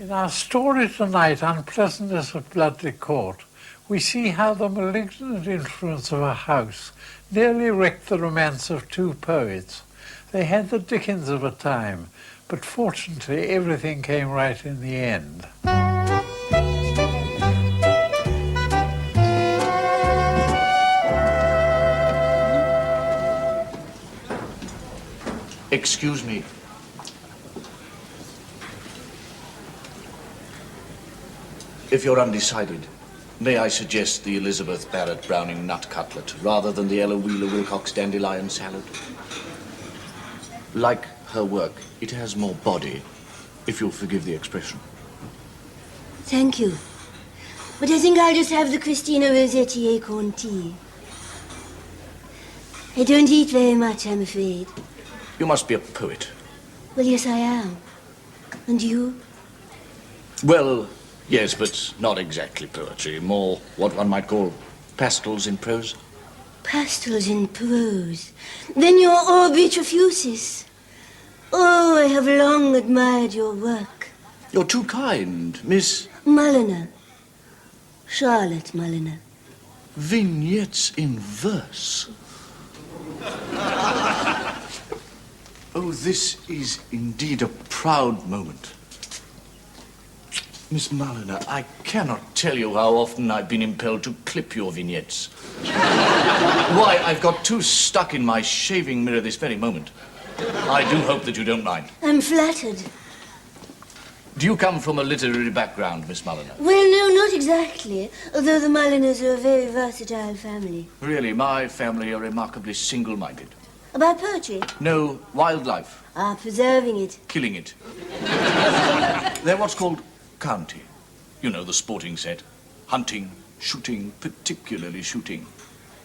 In our story tonight, Unpleasantness of Bludleigh Court, we see how the malignant influence of a house nearly wrecked the romance of two poets. They had the Dickens of a time, but fortunately everything came right in the end. Excuse me. If you're undecided, may I suggest the Elizabeth Barrett Browning nut cutlet rather than the Ella Wheeler Wilcox dandelion salad? Like her work, it has more body, if you'll forgive the expression. Thank you. But I think I'll just have the Christina Rossetti acorn tea. I don't eat very much, I'm afraid. You must be a poet. Well, yes, I am. And you? Well, yes, but not exactly poetry. More what one might call pastels in prose. Pastels in prose. Then you're orbit refusis. Oh, I have long admired your work. You're too kind, Miss... Mulliner. Charlotte Mulliner. Vignettes in verse. Oh, this is indeed a proud moment. Miss Mulliner, I cannot tell you how often I've been impelled to clip your vignettes. Why, I've got two stuck in my shaving mirror this very moment. I do hope that you don't mind. I'm flattered. Do you come from a literary background, Miss Mulliner? Well, no, not exactly, although the Mulliners are a very versatile family. Really, my family are remarkably single-minded. About poetry? No, wildlife. Ah, preserving it. Killing it. They're what's called county. You know, the sporting set. Hunting, shooting, particularly shooting.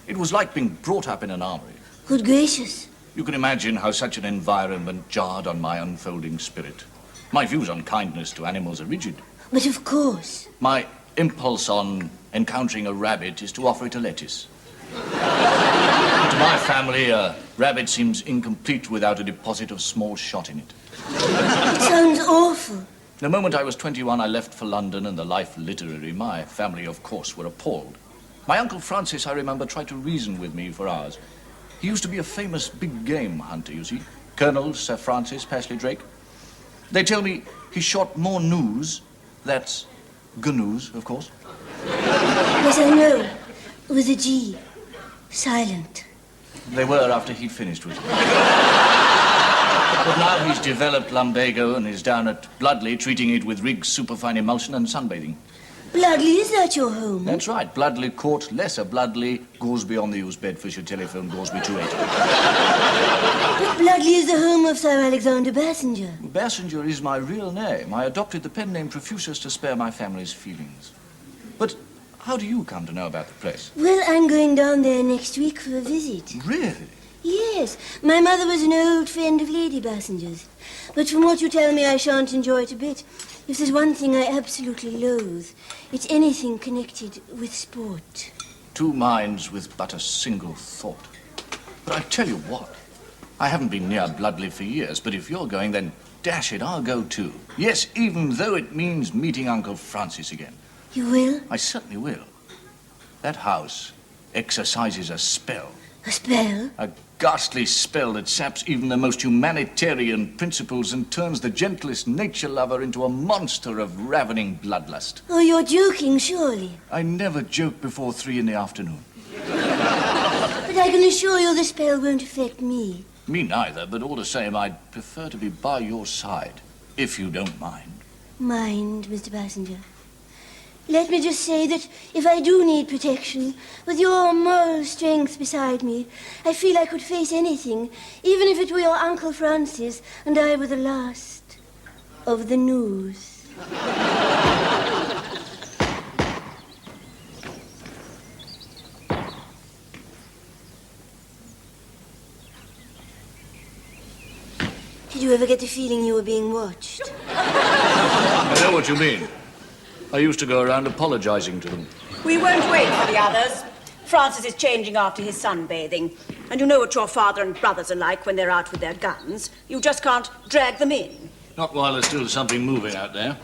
It was like being brought up in an armory. Good gracious. You can imagine how such an environment jarred on my unfolding spirit. My views on kindness to animals are rigid. But of course. My impulse on encountering a rabbit is to offer it a lettuce. To my family, a rabbit seems incomplete without a deposit of small shot in it. It sounds awful. The moment I was 21, I left for London and the life literary. My family, of course, were appalled. My Uncle Francis, I remember, tried to reason with me for hours. He used to be a famous big game hunter, you see. Colonel Sir Francis Pashley Drake. They tell me he shot more gnus, that's gnu's, of course. Yes, I know. With a G. Silent. They were after he'd finished with it. But now he's developed lumbago and is down at Bludleigh treating it with Riggs superfine emulsion and sunbathing. Bludleigh, is that your home? That's right. Bludleigh Court, Lesser Bludleigh, Goresby on the Hughes, Bedfordshire, telephone, Goresby 28. But Bludleigh is the home of Sir Alexander Bassinger. Bassinger is my real name. I adopted the pen name Profusus to spare my family's feelings. But how do you come to know about the place? Well, I'm going down there next week for a visit. Really? Yes. My mother was an old friend of Lady Bassinger's. But from what you tell me, I shan't enjoy it a bit. If there's one thing I absolutely loathe, it's anything connected with sport. Two minds with but a single thought. But I tell you what, I haven't been near Bludleigh for years, but if you're going, then dash it, I'll go too. Yes, even though it means meeting Uncle Francis again. You will? I certainly will. That house exercises a spell. A spell? A ghastly spell that saps even the most humanitarian principles and turns the gentlest nature lover into a monster of ravening bloodlust. Oh, you're joking, surely. I never joke before 3 in the afternoon. But I can assure you the spell won't affect me. Me neither, but all the same, I'd prefer to be by your side, if you don't mind. Mind, Mr. Bassinger. Let me just say that if I do need protection, with your moral strength beside me, I feel I could face anything, even if it were your Uncle Francis and I were the last of the news. Did you ever get the feeling you were being watched? I know what you mean. I used to go around apologizing to them. We won't wait for the others. Francis is changing after his sunbathing. And you know what your father and brothers are like when they're out with their guns. You just can't drag them in. Not while there's still something moving out there.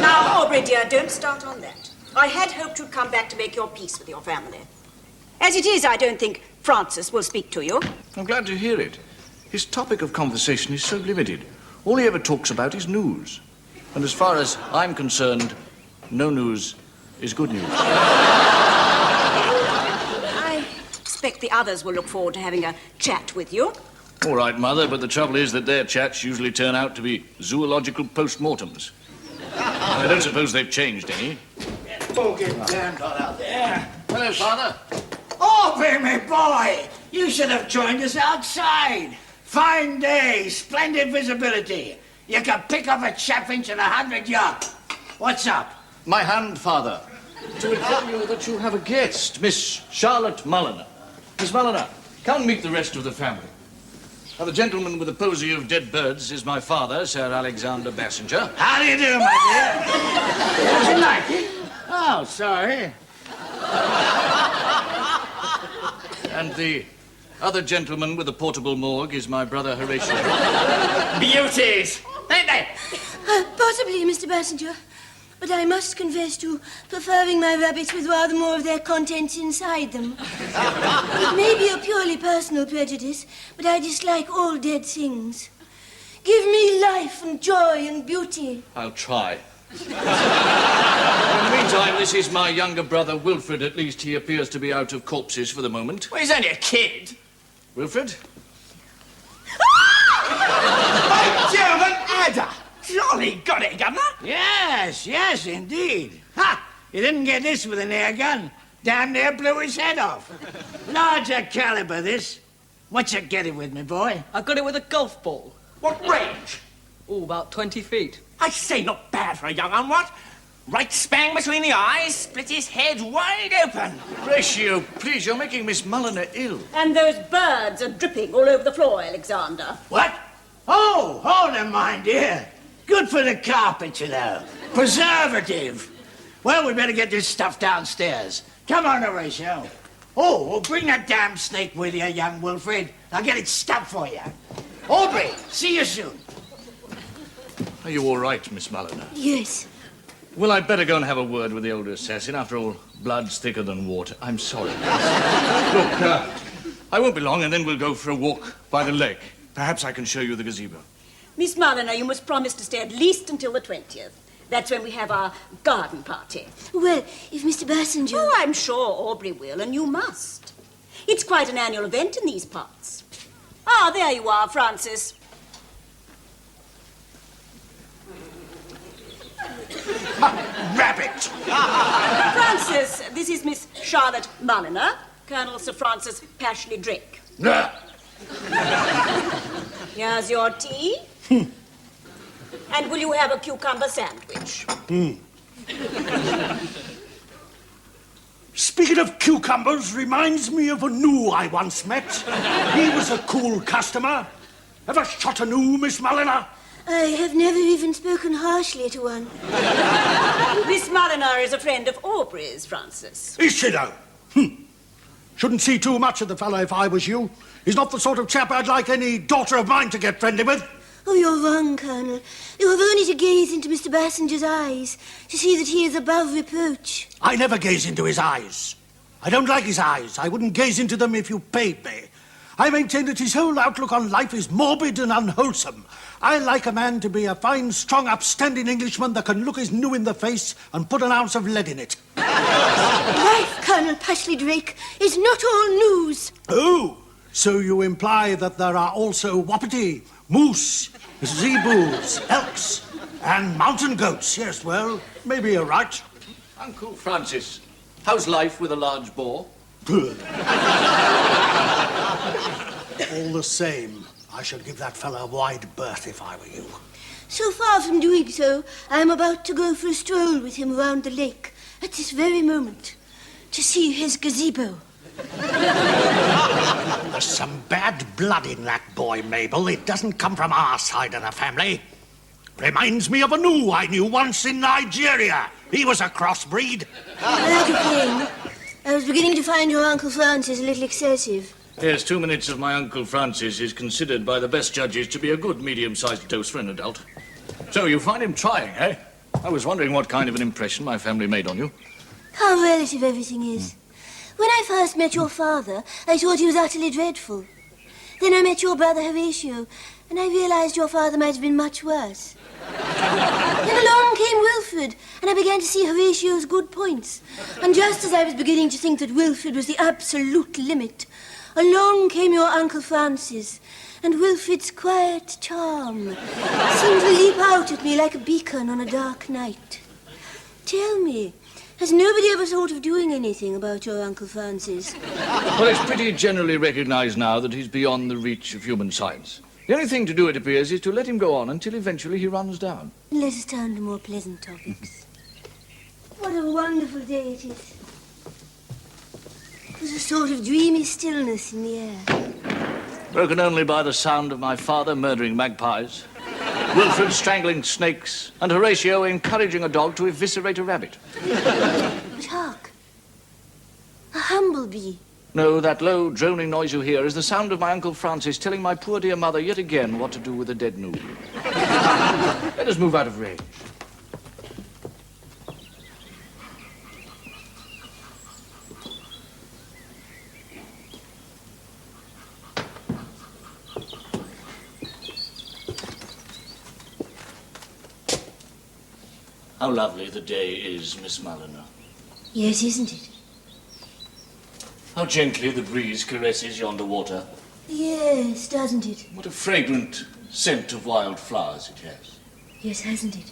Now, Aubrey, dear, don't start on that. I had hoped you'd come back to make your peace with your family. As it is, I don't think Francis will speak to you. I'm glad to hear it. His topic of conversation is so limited. All he ever talks about is news. And as far as I'm concerned, no news is good news. I expect the others will look forward to having a chat with you. All right, Mother, but the trouble is that their chats usually turn out to be zoological post-mortems. I don't suppose they've changed any. Oh, get damned hot out there. Hello, Father. Aubrey, my boy, you should have joined us outside. Fine day, splendid visibility. You can pick up a chaffinch in 100 yards. What's up? My hand, Father, to inform you that you have a guest, Miss Charlotte Mulliner. Miss Mulliner, come meet the rest of the family. Now, the gentleman with the posy of dead birds is my father, Sir Alexander Bassinger. How do you do, my dear? Would you like it? Oh, sorry. And the other gentleman with the portable morgue is my brother Horatio. Beauties, ain't they? Possibly, Mr. Bassinger. But I must confess to preferring my rabbits with rather more of their contents inside them. It may be a purely personal prejudice, but I dislike all dead things. Give me life and joy and beauty. I'll try. In the meantime, this is my younger brother, Wilfred. At least he appears to be out of corpses for the moment. Well, he's only a kid. Wilfred? A German adder. Jolly got it, Governor. Yes, yes, indeed. Ha! You didn't get this with an air gun. Damn near blew his head off. Larger caliber, this. What's you getting with me, boy? I got it with a golf ball. What range? Oh, about 20 feet. I say, not bad for a young un, what? Right spang between the eyes, split his head wide open. Horatio, please, you're making Miss Mulliner ill. And those birds are dripping all over the floor, Alexander. What? Oh, hold them, my dear. Good for the carpet, you know. Preservative. Well, we better get this stuff downstairs. Come on, Horatio. Oh, well, bring that damn snake with you, young Wilfred. I'll get it stuffed for you. Aubrey, see you soon. Are you all right, Miss Mulliner? Yes. Well, I'd better go and have a word with the older assassin. After all, blood's thicker than water. I'm sorry. Look, I won't be long, and then we'll go for a walk by the lake. Perhaps I can show you the gazebo. Miss Mulliner, you must promise to stay at least until the 20th. That's when we have our garden party. Well, if Mr. Bassinger... Oh, I'm sure Aubrey will, and you must. It's quite an annual event in these parts. Ah, there you are, Francis. Rabbit. Francis, this is Miss Charlotte Mulliner, Colonel Sir Francis Pashley Drake. Here's your tea. And will you have a cucumber sandwich? Speaking of cucumbers, reminds me of a gnu I once met. He was a cool customer. Ever shot a gnu, Miss Mulliner? I have never even spoken harshly to one. Miss Mulliner is a friend of Aubrey's, Francis. Is she, though? Shouldn't see too much of the fellow if I was you. He's not the sort of chap I'd like any daughter of mine to get friendly with. Oh, you're wrong, Colonel. You have only to gaze into Mr. Bassinger's eyes to see that he is above reproach. I never gaze into his eyes. I don't like his eyes. I wouldn't gaze into them if you paid me. I maintain that his whole outlook on life is morbid and unwholesome. I like a man to be a fine, strong, upstanding Englishman that can look his new in the face and put an ounce of lead in it. Life, Colonel Pashley Drake, is not all news. Oh, so you imply that there are also wapiti, moose, zebus, elks, and mountain goats. Yes, well, maybe you're right. Uncle Francis, how's life with a large boar? All the same, I should give that fellow a wide berth if I were you. So far from doing so, I am about to go for a stroll with him around the lake at this very moment to see his gazebo. There's some bad blood in that boy, Mabel. It doesn't come from our side of the family. Reminds me of a gnu I knew once in Nigeria. He was a crossbreed. Like a king. I was beginning to find your Uncle Francis a little excessive. Yes, 2 minutes of my Uncle Francis is considered by the best judges to be a good medium-sized dose for an adult. So you find him trying, eh? I was wondering what kind of an impression my family made on you. How relative everything is. When I first met your father, I thought he was utterly dreadful. Then I met your brother Horatio, and I realized your father might have been much worse. Then along came Wilfred, and I began to see Horatio's good points. And just as I was beginning to think that Wilfred was the absolute limit, along came your Uncle Francis, and Wilfred's quiet charm seemed to leap out at me like a beacon on a dark night. Tell me, has nobody ever thought of doing anything about your Uncle Francis? Well, it's pretty generally recognized now that he's beyond the reach of human science. The only thing to do, it appears, is to let him go on until eventually he runs down. Let us turn to more pleasant topics. What a wonderful day it is. There's a sort of dreamy stillness in the air. Broken only by the sound of my father murdering magpies, Wilfred strangling snakes, and Horatio encouraging a dog to eviscerate a rabbit. But hark. A humblebee. No, that low, droning noise you hear is the sound of my Uncle Francis telling my poor dear mother yet again what to do with a dead noodle. Let us move out of range. How lovely the day is, Miss Mulliner. Yes, isn't it? How gently the breeze caresses yonder water. Yes, doesn't it? What a fragrant scent of wild flowers it has. Yes, hasn't it?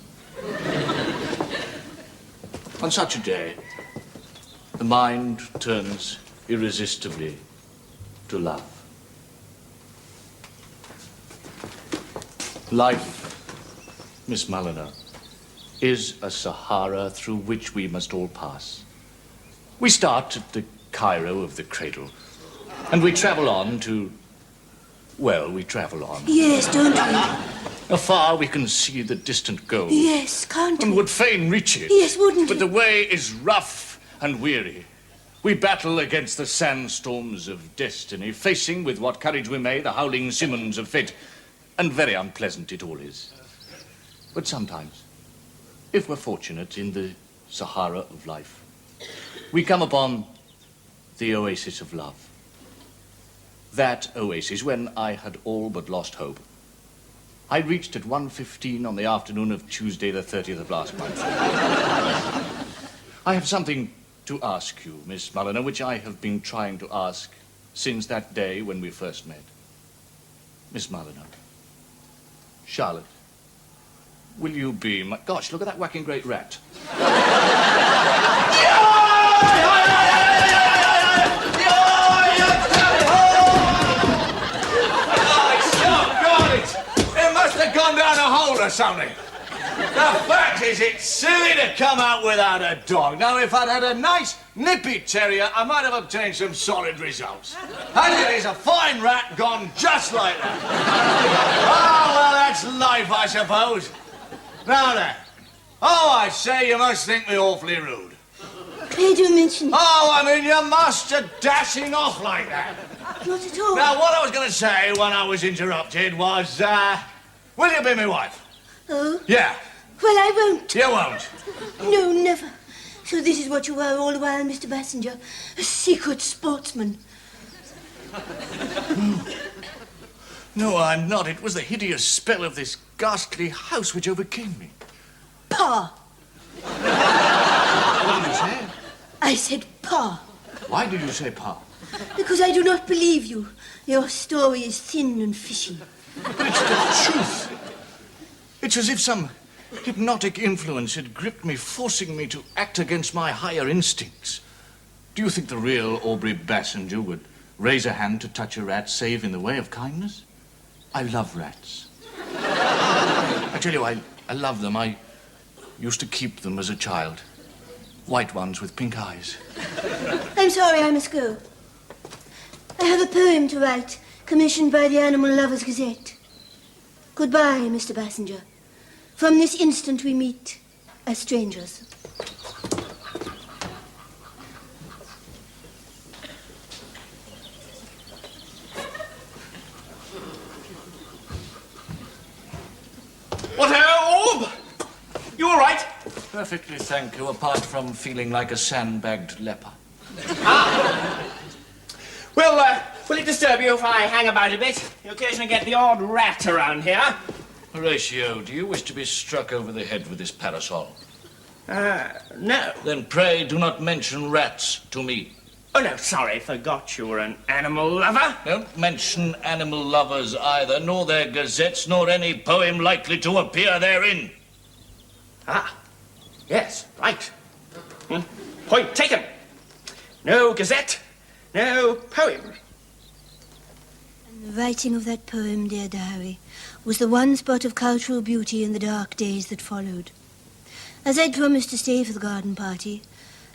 On such a day, the mind turns irresistibly to love. Life, Miss Mulliner, is a Sahara through which we must all pass. We start at the Cairo of the cradle, and we travel on to... well, we travel on. Yes, don't we? Afar we can see the distant goal. Yes, can't And we? would fain reach it. Yes, wouldn't But we? the way is rough and weary. We battle against the sandstorms of destiny, facing with what courage we may the howling Simmons of fate. And very unpleasant it all is. But sometimes, if we're fortunate in the Sahara of life, we come upon the oasis of love. That oasis, when I had all but lost hope, I reached at 1:15 on the afternoon of Tuesday, the 30th of last month. I have something to ask you, Miss Mulliner, which I have been trying to ask since that day when we first met. Miss Mulliner, Charlotte, will you be my... Gosh, look at that whacking great rat. It must have gone down a hole or something. The fact is, it's silly to come out without a dog. Now, if I'd had a nice, nippy terrier, I might have obtained some solid results. And it is a fine rat gone just like that. Oh, well, that's life, I suppose. Now then. Oh, I say, you must think me awfully rude. Pray do mention it. Oh, I mean, you must have dashing off like that. Not at all. Now, what I was going to say when I was interrupted was, will you be my wife? Oh? Yeah. Well, I won't. You won't. No, never. So this is what you were all the while, Mr. Passenger. A secret sportsman. No, I'm not. It was the hideous spell of this ghastly house which overcame me. Pa. What did you say? I said pa. Why did you say Pa? Because I do not believe you. Your story is thin and fishy. But it's the truth. It's as if some hypnotic influence had gripped me, forcing me to act against my higher instincts. Do you think the real Aubrey Bassinger would raise a hand to touch a rat save in the way of kindness? I love rats. I tell you, I love them. I used to keep them as a child. White ones with pink eyes. I'm sorry, I must go. I have a poem to write, commissioned by the Animal Lovers Gazette. Goodbye, Mr. Passenger. From this instant we meet as strangers. What, Orb? You all right? Perfectly, thank you, apart from feeling like a sandbagged leper. Well, will it disturb you if I hang about a bit? You occasionally get the odd rat around here. Horatio, do you wish to be struck over the head with this parasol? No. Then pray do not mention rats to me. Oh, no, sorry, forgot you were an animal lover. Don't mention animal lovers either, nor their gazettes, nor any poem likely to appear therein. Ah, yes, right. Point taken. No gazette, no poem. And the writing of that poem, dear diary, was the one spot of cultural beauty in the dark days that followed. As I'd promised to stay for the garden party,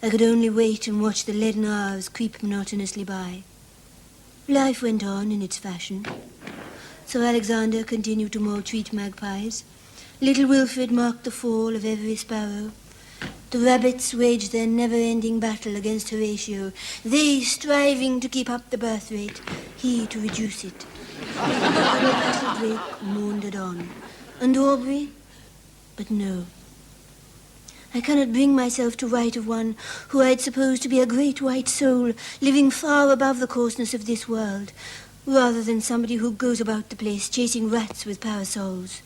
I could only wait and watch the leaden hours creep monotonously by. Life went on in its fashion. Sir Alexander continued to maltreat magpies. Little Wilfred marked the fall of every sparrow. The rabbits waged their never-ending battle against Horatio, they striving to keep up the birth rate, he to reduce it. The Drake maundered on. And Aubrey? But no. I cannot bring myself to write of one who I'd supposed to be a great white soul, living far above the coarseness of this world, rather than somebody who goes about the place chasing rats with parasols.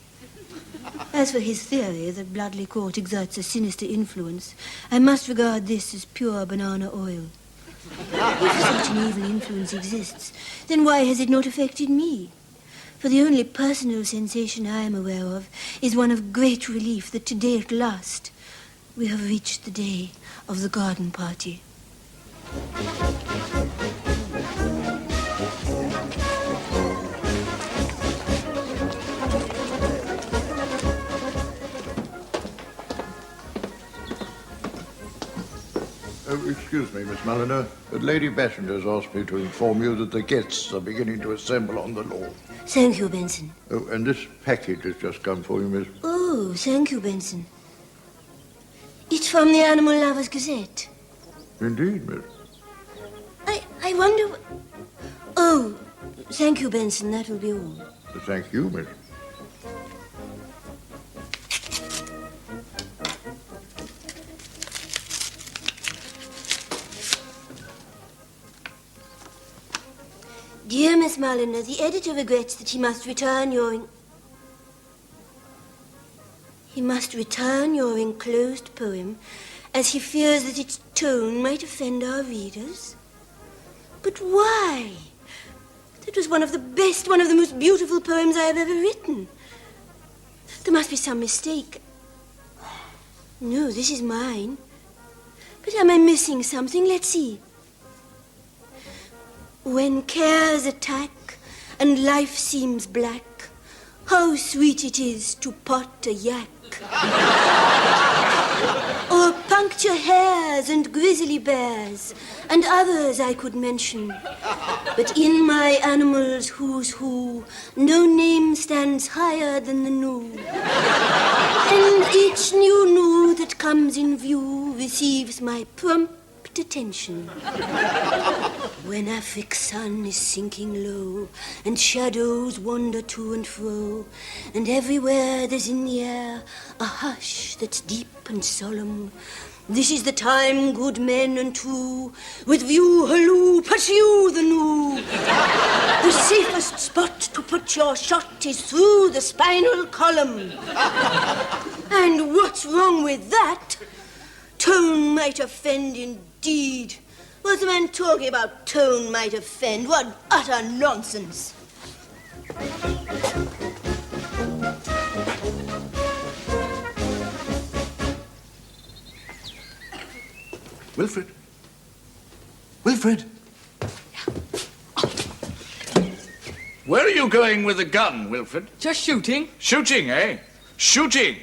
As for his theory that Bludleigh Court exerts a sinister influence, I must regard this as pure banana oil. If such an evil influence exists, then why has it not affected me? For the only personal sensation I am aware of is one of great relief that today at last we have reached the day of the garden party. Oh, excuse me, Miss Mulliner, but Lady Bassender's asked me to inform you that the guests are beginning to assemble on the lawn. Thank you, Benson. Oh, and this package has just come for you, Miss. Oh, thank you, Benson. It's from the Animal Lovers Gazette. Indeed, Miss. I wonder... Oh, thank you, Benson. That will be all. Thank you, Miss. Dear Miss Mulliner, the editor regrets that he must return your... He must return your enclosed poem, as he fears that its tone might offend our readers. But why? That was one of the best, one of the most beautiful poems I have ever written. There must be some mistake. No, this is mine. But am I missing something? Let's see. When cares attack and life seems black, how sweet it is to pot a yak. Or puncture hares and grizzly bears, and others I could mention. But in my animals' who's who, no name stands higher than the new. And each new that comes in view receives my prompt attention. When Afric's sun is sinking low, and shadows wander to and fro, and everywhere there's in the air a hush that's deep and solemn, this is the time, good men and true, with view halloo, pursue the new. The safest spot to put your shot is through the spinal column. And what's wrong with that? Tone might offend indeed. What's the man talking about? Tone might offend. What utter nonsense. Wilfred? Wilfred? Where are you going with the gun, Wilfred? Just shooting. Shooting, eh? Shooting!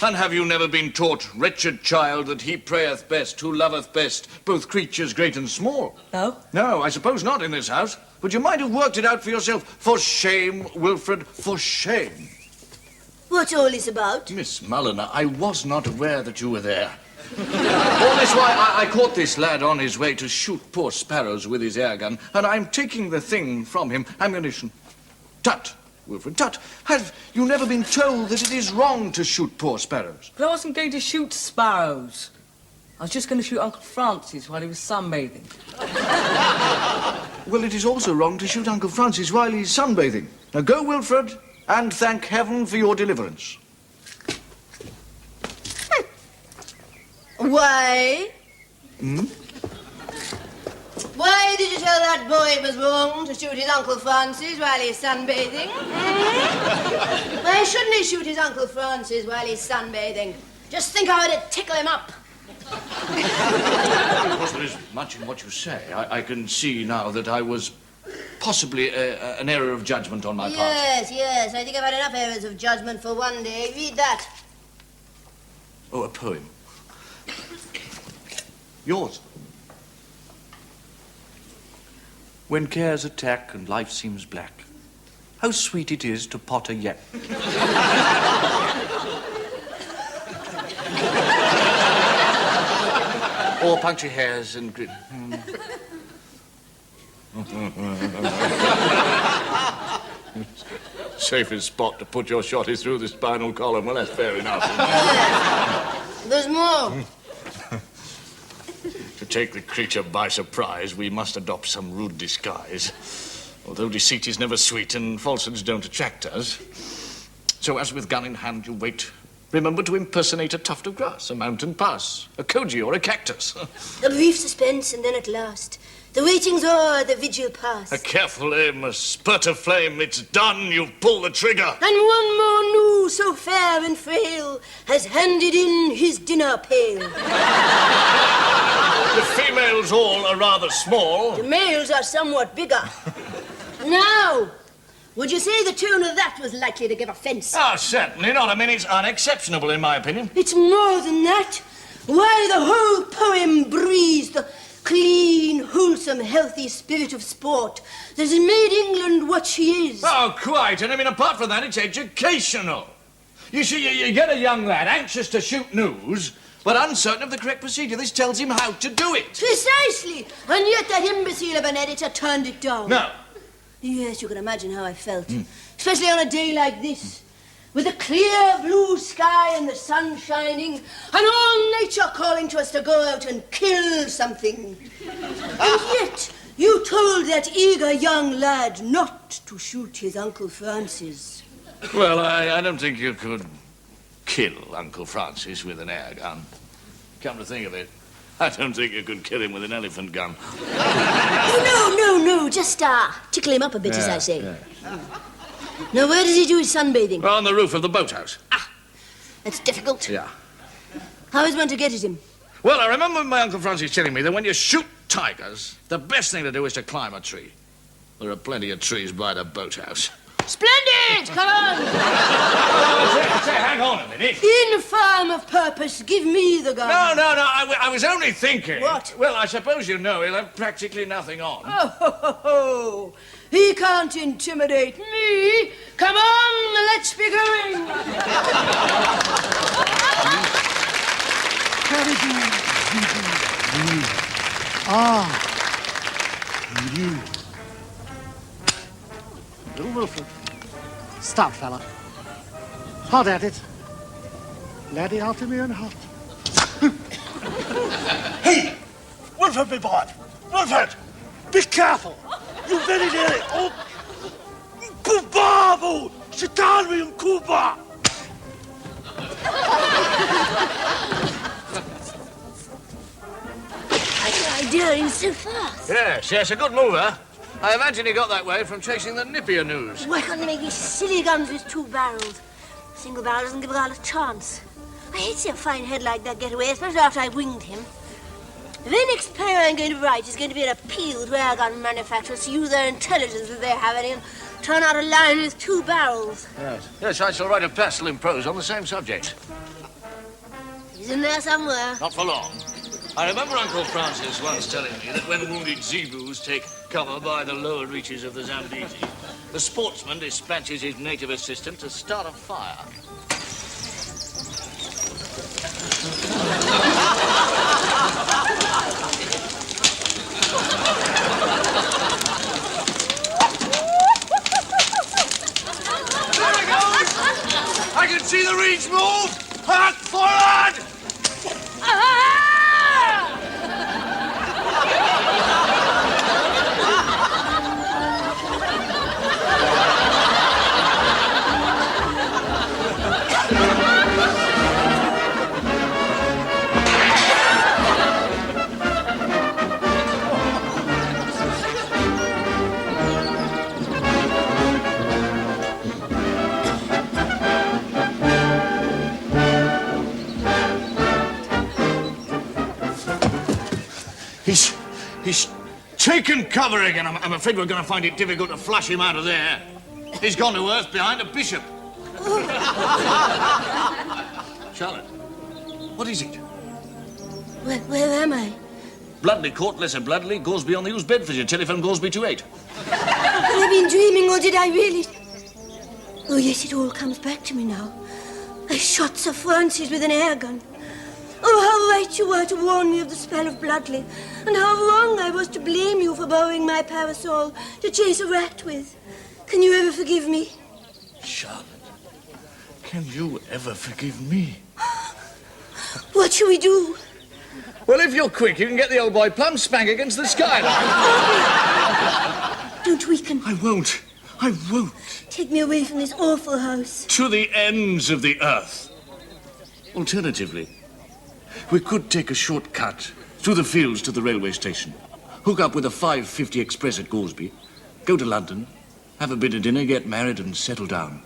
And have you never been taught, wretched child, that he prayeth best who loveth best both creatures great and small? No. No, I suppose not in this house. But you might have worked it out for yourself. For shame, Wilfred, for shame. What's all this about? Miss Mulliner, I was not aware that you were there. All this while, I caught this lad on his way to shoot poor sparrows with his air gun, and I'm taking the thing from him. Ammunition. Tut! Wilfred, Tut, have you never been told that it is wrong to shoot poor sparrows? But I wasn't going to shoot sparrows. I was just going to shoot Uncle Francis while he was sunbathing. Well, it is also wrong to shoot Uncle Francis while he's sunbathing. Now go, Wilfred, and thank heaven for your deliverance. Why? Hmm? Why did you tell that boy it was wrong to shoot his Uncle Francis while he's sunbathing? Why shouldn't he shoot his Uncle Francis while he's sunbathing? Just think how it'd tickle him up. Of course, there is much in what you say. I can see now that I was possibly an error of judgment on my part. Yes, I think I've had enough errors of judgment for one day. Read that. Oh, a poem. Yours. When cares attack and life seems black, how sweet it is to pot a yak. Or puncture hairs and grin. Safest spot to put your shot is through the spinal column. Well, that's fair enough. There's more. To take the creature by surprise, we must adopt some rude disguise. Although deceit is never sweet and falsehoods don't attract us. So as with gun in hand you wait, remember to impersonate a tuft of grass, a mountain pass, a koji or a cactus. A brief suspense and then at last, the waiting's o'er, the vigil past. A careful aim, a spurt of flame, it's done, you pull the trigger. And one more new, so fair and frail, has handed in his dinner pail. The females all are rather small. The males are somewhat bigger. Now, would you say the tune of that was likely to give offence? Ah, certainly not. I mean, it's unexceptionable, in my opinion. It's more than that. Why, the whole poem breathes the clean, wholesome, healthy spirit of sport that has made England what she is. Oh, quite. And I mean, apart from that, it's educational. You see, you get a young lad anxious to shoot news, but uncertain of the correct procedure. This tells him how to do it. Precisely. And yet that imbecile of an editor turned it down. No. Yes, you can imagine how I felt. Especially on a day like this, with a clear blue sky and the sun shining, and all nature calling to us to go out and kill something. And yet, you told that eager young lad not to shoot his Uncle Francis. Well, I don't think you could kill Uncle Francis with an air gun. Come to think of it, I don't think you could kill him with an elephant gun. Oh, no, just tickle him up a bit, as I say. Yeah. Now, where does he do his sunbathing? On the roof of the boathouse. That's difficult. Yeah. How is one to get at him? Well, I remember my Uncle Francis telling me that when you shoot tigers, the best thing to do is to climb a tree. There are plenty of trees by the boathouse. Splendid! Come on! Say, hang on a minute. Infirm of purpose, give me the gun. No, I was only thinking. What? Well, I suppose you know he'll have practically nothing on. Oh, he can't intimidate me. Come on, let's be going. You. Little Wilfred. Stop, fella. Hot at it. Laddie after me and hot. Hey! Wilfred, my boy! Wilfred! Be careful! You very nearly... Oh! Kubabu! Shitani and Kuba! My dear, he's so fast. Yes, a good mover. I imagine he got that way from chasing the nippier news. Why can't they make these silly guns with two barrels? A single barrel doesn't give a girl a chance. I hate to see a fine head like that get away, especially after I winged him. The very next poem I'm going to write is going to be an appeal to airgun manufacturers to use their intelligence that they have any and turn out a line with two barrels. Yes, I shall write a pastel in prose on the same subject. He's in there somewhere. Not for long. I remember Uncle Francis once telling me that when wounded zebus take cover by the lower reaches of the Zambezi, the sportsman dispatches his native assistant to start a fire. see the reeds move? Hark, forward! He's taken cover again. I'm afraid we're going to find it difficult to flush him out of there. He's gone to earth behind a bishop. Charlotte, what is it? Where am I? Bludleigh Court, Lesser Bludleigh, Goresby on the Hughes Bedfordshire, telephone Goresby 28. Have I been dreaming, or did I really? Oh, yes, it all comes back to me now. I shot Sir Francis with an air gun. Oh, how right you were to warn me of the spell of Bludleigh, and how wrong I was to blame you for borrowing my parasol to chase a rat with. Can you ever forgive me? Charlotte, can you ever forgive me? What shall we do? Well, if you're quick, you can get the old boy plumb spank against the skyline. Don't weaken. I won't. I won't. Take me away from this awful house. To the ends of the earth. Alternatively, we could take a short cut through the fields to the railway station, hook up with a 5:50 express at Goresby, go to London, have a bit of dinner, get married and settle down.